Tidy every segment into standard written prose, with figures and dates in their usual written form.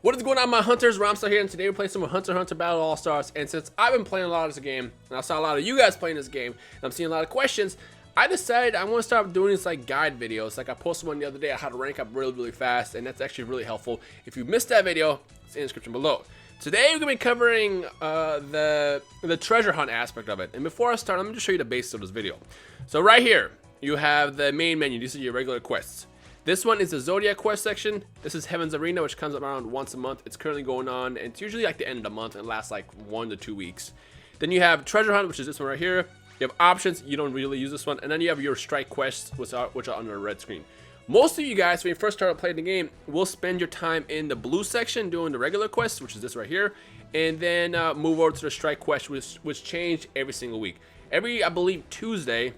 What is going on, my hunters? Rhymestyle here, and today we're playing some Hunter x Hunter Battle All-Stars. And since I've been playing a lot of this game, and I saw a lot of you guys playing this game, and I'm seeing a lot of questions, I decided I want to start doing this like guide videos. Like I posted one the other day on how to rank up really fast, and that's actually really helpful. If you missed that video, it's in the description below. Today we're going to be covering the treasure hunt aspect of it. And before I start, I'm going to show you the basics of this video. So right here, you have the main menu. These are your regular quests. This one is the Zodiac quest section. This is Heaven's Arena, which comes around once a month. It's currently going on, and it's usually like the end of the month and lasts like 1 to 2 weeks. Then you have Treasure Hunt, which is this one right here. You have options. You don't really use this one. And then you have your strike quests, which are under a red screen. Most of you guys, when you first started playing the game, will spend your time in the blue section doing the regular quests, which is this right here, and then move over to the strike quest, which change every single week. Every, I believe, Tuesday,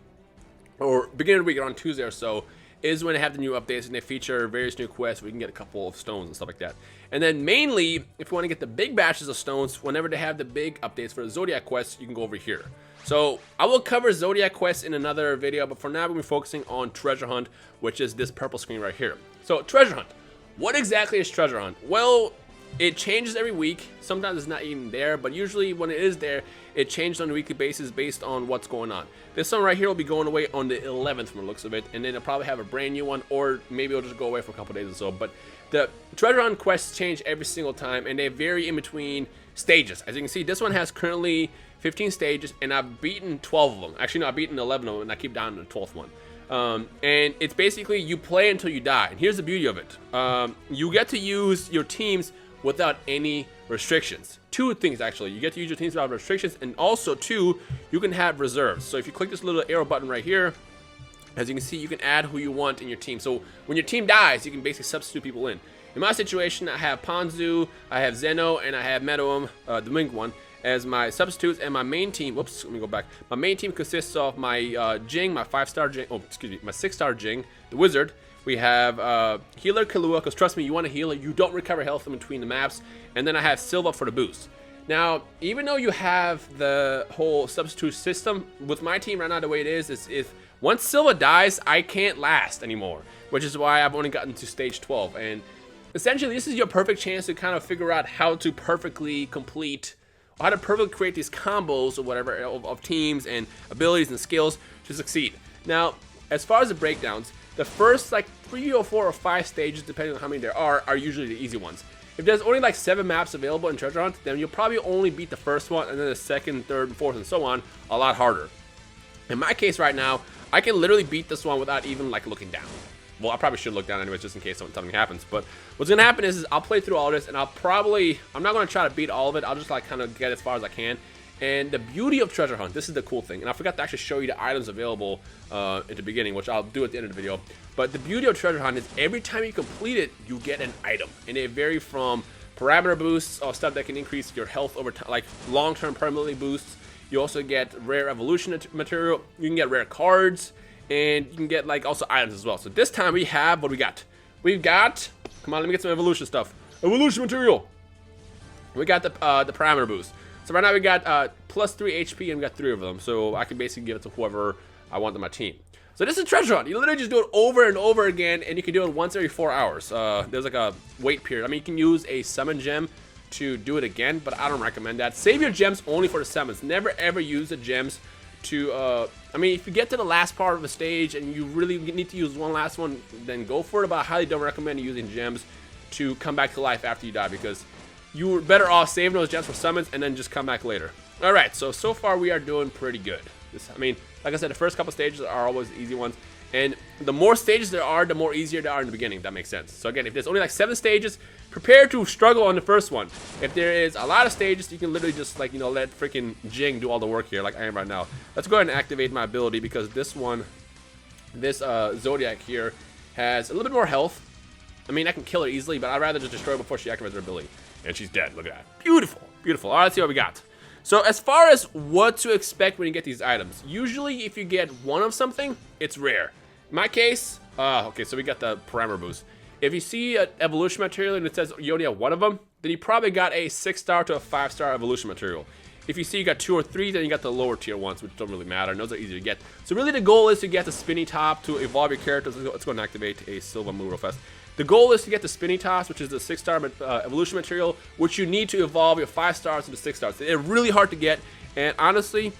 or beginning of the week, around Tuesday or so, is when they have the new updates and they feature various new quests where you can get a couple of stones and stuff like that. And then mainly, if you want to get the big batches of stones, whenever they have the big updates for the Zodiac quests, you can go over here. So I will cover Zodiac quests in another video, but for now we're focusing on Treasure Hunt, which is this purple screen right here. So Treasure Hunt, what exactly is Treasure Hunt? Well, it changes every week. Sometimes it's not even there, but usually when it is there, it changes on a weekly basis based on what's going on. This one right here will be going away on the 11th from the looks of it, and then it'll probably have a brand new one, or maybe it'll just go away for a couple days or so. But the treasure hunt quests change every single time, and they vary in between stages. As you can see, this one has currently 15 stages, and I've beaten 12 of them. Actually, no, I've beaten 11 of them, and I keep down to the 12th one. And it's basically you play until you die. And here's the beauty of it. You get to use your teams without any restrictions. Two things actually. You get to use your teams without restrictions, and also two, you can have reserves. So if you click this little arrow button right here, as you can see, you can add who you want in your team. So when your team dies, you can basically substitute people in. In my situation, I have Ponzu, I have Zeno, and I have Medoum, the winged one, as my substitutes. And my main team, whoops, let me go back. My main team consists of my Jing, my 5-star Jing, oh, excuse me, my 6-star Jing, the wizard. We have Healer Kahlua, because trust me, you want a healer. You don't recover health in between the maps. And then I have Silva for the boost. Now, even though you have the whole substitute system, with my team right now, the way it is if once Silva dies, I can't last anymore. Which is why I've only gotten to stage 12. And essentially, this is your perfect chance to kind of figure out how to perfectly complete, or how to perfectly create these combos or whatever of teams and abilities and skills to succeed. Now, as far as the breakdowns, the first like 3 or 4 or 5 stages, depending on how many there are usually the easy ones. If there's only like 7 maps available in Treasure Hunt, then you'll probably only beat the first one, and then the second, third, and fourth, and so on a lot harder. In my case right now, I can literally beat this one without even like looking down. Well, I probably should look down anyways, just in case something happens. But what's gonna happen is I'll play through all this, and I'm not gonna try to beat all of it. I'll just like kind of get as far as I can. And the beauty of Treasure Hunt, this is the cool thing, and I forgot to actually show you the items available at the beginning, which I'll do at the end of the video. But the beauty of Treasure Hunt is every time you complete it, you get an item, and they vary from parameter boosts or stuff that can increase your health over time, like long-term permanently boosts. You also get rare evolution material. You can get rare cards, and you can get like also items as well. So this time we have what we got. We've got, come on, let me get some evolution stuff. Evolution material. We got the parameter boost. So right now we got plus 3 HP, and we got 3 of them. So I can basically give it to whoever I want on my team. So this is Treasure Hunt. You literally just do it over and over again, and you can do it once every 4 hours. There's like a wait period. I mean, you can use a summon gem to do it again, but I don't recommend that. Save your gems only for the summons. Never ever use the gems to, I mean, if you get to the last part of the stage and you really need to use one last one, then go for it, but I highly don't recommend using gems to come back to life after you die, because you're better off saving those gems for summons and then just come back later. Alright, so far we are doing pretty good. I mean, like I said, the first couple stages are always the easy ones. And the more stages there are, the more easier they are in the beginning, if that makes sense. So again, if there's only like 7 stages, prepare to struggle on the first one. If there is a lot of stages, you can literally just like, you know, let freaking Jing do all the work here like I am right now. Let's go ahead and activate my ability, because this one, this Zodiac here, has a little bit more health. I mean, I can kill her easily, but I'd rather just destroy her before she activates her ability. And she's dead. Look at that. Beautiful. Beautiful. All right, let's see what we got. So as far as what to expect when you get these items, usually if you get one of something, it's rare. In my case, okay, so we got the parameter boost. If you see an evolution material and it says you only have one of them, then you probably got a 6-star to a 5-star evolution material. If you see you got 2 or 3, then you got the lower tier ones, which don't really matter, and those are easy to get. So really the goal is to get the spinny top to evolve your characters. Let's go and activate a Silva move real fast. The goal is to get the spinny toss, which is the 6-star evolution material, which you need to evolve your 5 stars into 6 stars. They're really hard to get, and honestly,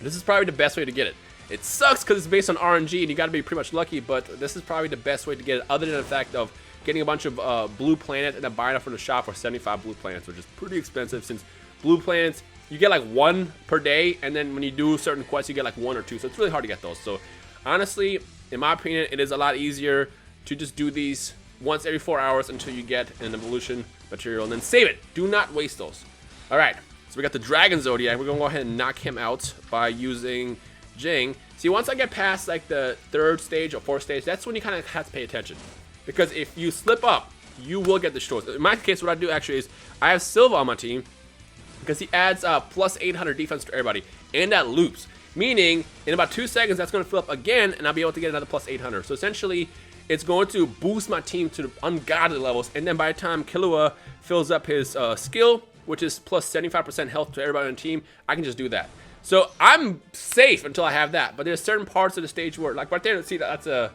this is probably the best way to get it. It sucks because it's based on RNG, and you got to be pretty much lucky, but this is probably the best way to get it, other than the fact of getting a bunch of blue planets and then buying it from the shop for 75 blue planets, which is pretty expensive, since blue planets, you get like 1 per day, and then when you do certain quests, you get like 1 or 2, so it's really hard to get those. So honestly, in my opinion, it is a lot easier to just do these once every 4 hours until you get an evolution material, and then save it. Do not waste those. All right, so we got the Dragon Zodiac. We're gonna go ahead and knock him out by using Jing. See, once I get past like the 3rd stage or 4th stage, that's when you kind of have to pay attention, because if you slip up, you will get destroyed. In my case, what I do actually is I have Silva on my team because he adds plus 800 defense to everybody, and that loops, meaning in about 2 seconds that's going to fill up again, and I'll be able to get another plus 800. So essentially, it's going to boost my team to ungodly levels, and then by the time Killua fills up his skill, which is plus 75% health to everybody on the team, I can just do that. So I'm safe until I have that, but there's certain parts of the stage where, like right there, see that's the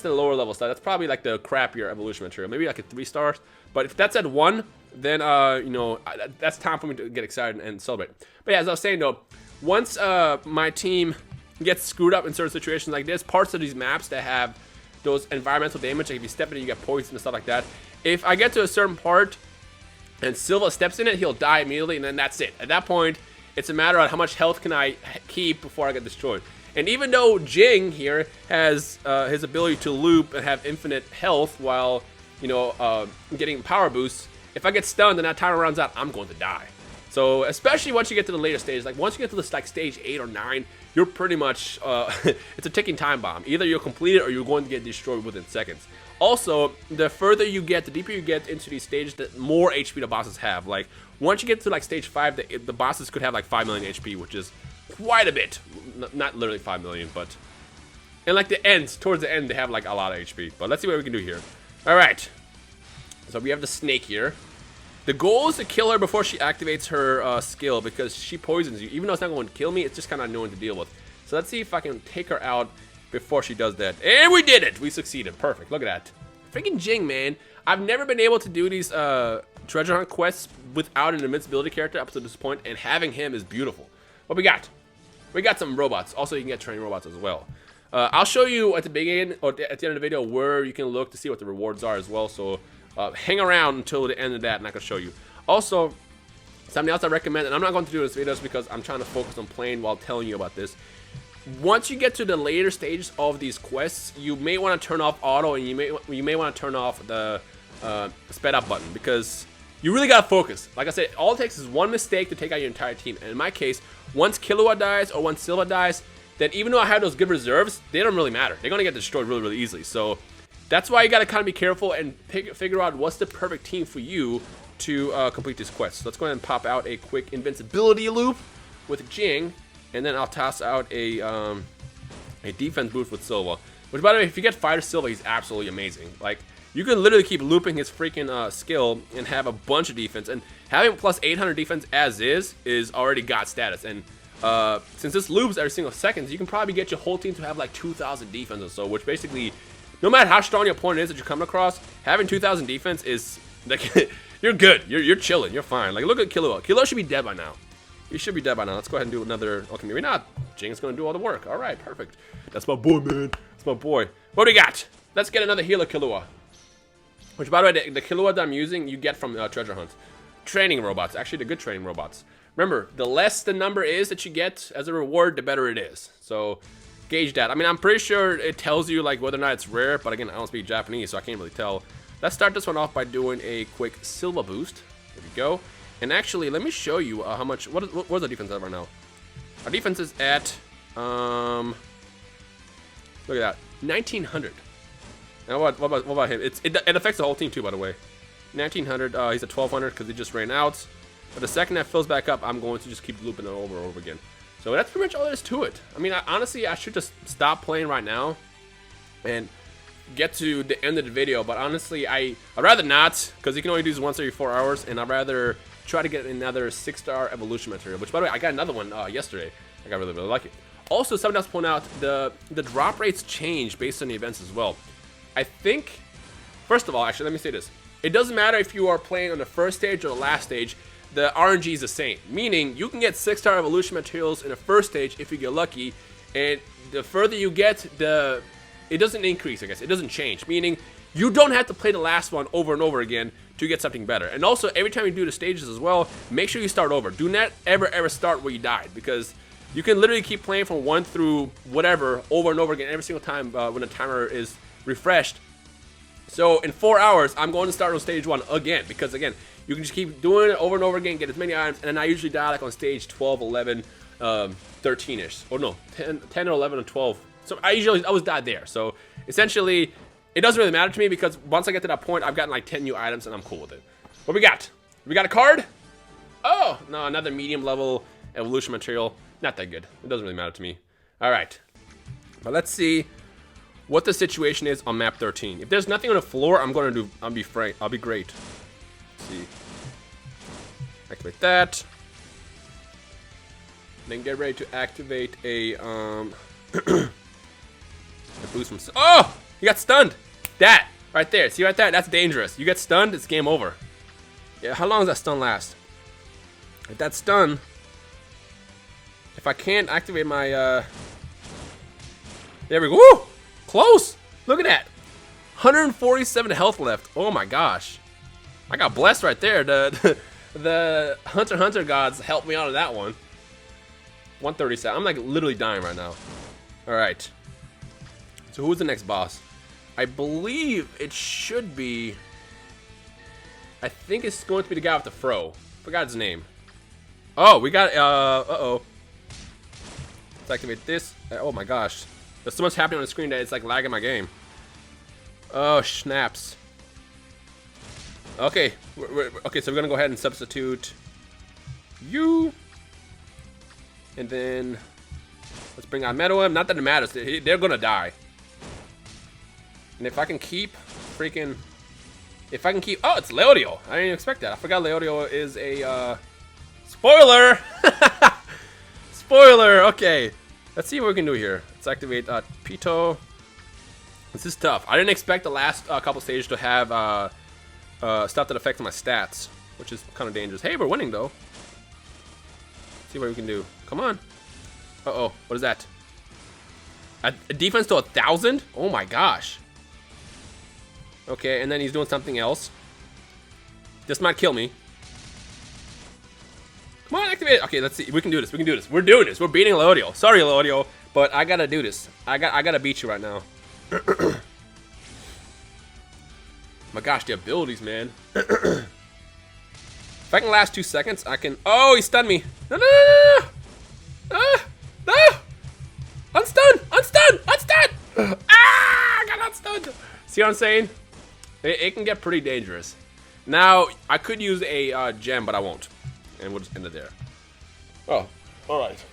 lower level stuff. That's probably like the crappier evolution material, maybe like a 3 stars. But if that's at 1, then you know, that's time for me to get excited and celebrate. But yeah, as I was saying though, once my team gets screwed up in certain situations like this, parts of these maps that have those environmental damage, like if you step in it, you get poisoned and stuff like that. If I get to a certain part and Silva steps in it, he'll die immediately, and then that's it. At that point, it's a matter of how much health can I keep before I get destroyed. And even though Jing here has his ability to loop and have infinite health while, you know, getting power boosts, if I get stunned and that timer runs out, I'm going to die. So especially once you get to the later stages, like once you get to this like stage 8 or 9, you're pretty much, it's a ticking time bomb. Either you'll complete it or you're going to get destroyed within seconds. Also, the further you get, the deeper you get into these stages, the more HP the bosses have. Like, once you get to like stage 5, the bosses could have like 5 million HP, which is quite a bit. Not literally 5 million, but... And like the ends, towards the end, they have like a lot of HP. But let's see what we can do here. Alright. So we have the snake here. The goal is to kill her before she activates her skill, because she poisons you. Even though it's not going to kill me, it's just kind of annoying to deal with. So let's see if I can take her out before she does that. And we did it! We succeeded. Perfect. Look at that. Freaking Jing, man. I've never been able to do these treasure hunt quests without an invincibility character up to this point, and having him is beautiful. What we got? We got some robots. Also, you can get training robots as well. I'll show you at the beginning or at the end of the video where you can look to see what the rewards are as well. So hang around until the end of that, and I can show you. Also, something else I recommend, and I'm not going to do this videos because I'm trying to focus on playing while telling you about this. Once you get to the later stages of these quests, you may want to turn off auto, and you may want to turn off the sped up button, because you really gotta focus. Like I said, all it takes is one mistake to take out your entire team. And in my case, once Killua dies or once Silva dies, then even though I have those good reserves, they don't really matter. They're gonna get destroyed really, really easily. So that's why you gotta kind of be careful and figure out what's the perfect team for you to complete this quest. So let's go ahead and pop out a quick invincibility loop with Jing, and then I'll toss out a defense boost with Silva. Which, by the way, if you get Fighter Silva, he's absolutely amazing. Like, you can literally keep looping his freaking skill and have a bunch of defense. And having plus 800 defense as is already God status. And since this loops every single second, you can probably get your whole team to have like 2,000 defense or so. Which basically, no matter how strong your opponent is that you come across, having 2,000 defense is like you're good. You're chilling. You're fine. Like, look at Killua. Killua should be dead by now. He should be dead by now. Let's go ahead and do another. Okay, maybe not. Jing's gonna do all the work. All right, perfect. That's my boy, man. That's my boy. What do we got? Let's get another healer Killua. Which, by the way, the Killua that I'm using, you get from treasure hunts. Training robots. Actually, the good training robots. Remember, the less the number is that you get as a reward, the better it is. So, gauge that. I mean, I'm pretty sure it tells you like whether or not it's rare, but again, I don't speak Japanese, so I can't really tell. Let's start this one off by doing a quick Silva boost. There we go. And actually, let me show you how much. What's the defense at right now? Our defense is at look at that, 1,900. Now what about him? It affects the whole team too, by the way. 1,900. He's at 1,200 because he just ran out. But the second that fills back up, I'm going to just keep looping it over and over again. So that's pretty much all there is to it. I mean, honestly, I should just stop playing right now and get to the end of the video. But honestly, I'd rather not, because you can only do this once every 4 hours, and I'd rather try to get another 6-star evolution material. Which, by the way, I got another one yesterday. I got really, really lucky. Also, something else to point out: the drop rates change based on the events as well. I think First of all, actually, let me say this. It doesn't matter if you are playing on the first stage or the last stage. The RNG is the same. Meaning, you can get 6-star evolution materials in the first stage if you get lucky. And the further you get, it doesn't increase, I guess. It doesn't change. Meaning, you don't have to play the last one over and over again to get something better. And also, every time you do the stages as well, make sure you start over. Do not ever start where you died. Because you can literally keep playing from 1 through whatever over and over again every single time when the timer is refreshed. So in 4 hours, I'm going to start on stage 1 again, because again, you can just keep doing it over and over again, get as many items, and then I usually die like on stage 12, 11, 13-ish. Or no, 10 or 11 or 12. So I always die there. So essentially, it doesn't really matter to me, because once I get to that point, I've gotten like 10 new items and I'm cool with it. What we got? We got a card? Oh, no, another medium level evolution material. Not that good. It doesn't really matter to me. All right. But let's see what the situation is on map 13. If there's nothing on the floor, I'll be great. Let's see. Activate that. Then get ready to activate a a boost from. Oh! You got stunned. That right there. See right there? That's dangerous. You get stunned, it's game over. Yeah. How long does that stun last? If that stun, if I can't activate my there we go. Woo! Close! Look at that. 147 health left. Oh my gosh. I got blessed right there. The Hunter x Hunter gods helped me out of that one. 137. I'm like literally dying right now. Alright. So who's the next boss? I believe it should be... I think it's going to be the guy with the fro. Forgot his name. Oh, we got... uh-oh. Let's activate this. Oh my gosh. There's so much happening on the screen that it's like lagging my game. Oh, snaps. Okay. Okay, so we're gonna go ahead and substitute you. And then let's bring on Meadow. Not that it matters. They're gonna die. And if I can keep freaking... If I can keep... Oh, it's Leodio. I didn't even expect that. I forgot Leodio is a... Spoiler! Spoiler! Okay. Let's see what we can do here. Let's activate Pito. This is tough. I didn't expect the last couple stages to have stuff that affects my stats, which is kind of dangerous. Hey, we're winning though. Let's see what we can do. Come on. Uh-oh. What is that? A defense to 1,000? Oh my gosh. Okay, and then he's doing something else. This might kill me. Come on, activate it. Okay, let's see. We can do this. We can do this. We're doing this. We're beating Leodio. Sorry, Leodio, but I gotta do this. I gotta beat you right now. My gosh, the abilities, man. If I can last 2 seconds, I can... Oh, he stunned me. No, no, no, no, no. No! Unstun! Unstun! Unstun! Ah! I got unstunned. See what I'm saying? It can get pretty dangerous. Now, I could use a gem, but I won't. And we'll just end it there. Oh, alright.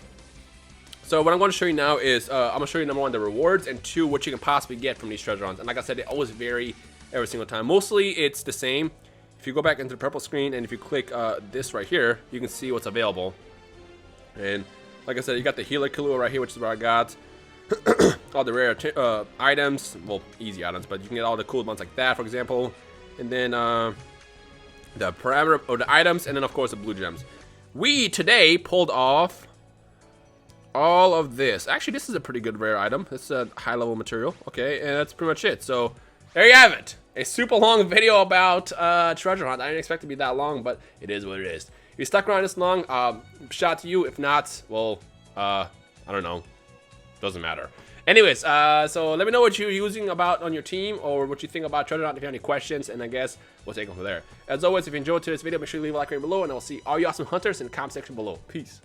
So what I'm going to show you now is, I'm going to show you number 1, the rewards, and 2, what you can possibly get from these treasure hunts. And like I said, they always vary every single time. Mostly, it's the same. If you go back into the purple screen, and if you click this right here, you can see what's available. And like I said, you got the healer Kahlua right here, which is what I got. All the rare items, well, easy items, but you can get all the cool ones like that, for example. And then the parameter or the items, and then of course the blue gems. We today pulled off all of this. Actually, this is a pretty good rare item. It's a high level material. Okay, and that's pretty much it. So there you have it. A super long video about treasure hunt. I didn't expect it to be that long, but it is what it is. If you stuck around this long, shout out to you. If not, well, I don't know. Doesn't matter. Anyways, so let me know what you're using about on your team, or what you think about treasure hunt. If you have any questions, and I guess we'll take them from there. As always, if you enjoyed today's video, make sure you leave a like right below, and I'll see all you awesome hunters in the comment section below. Peace.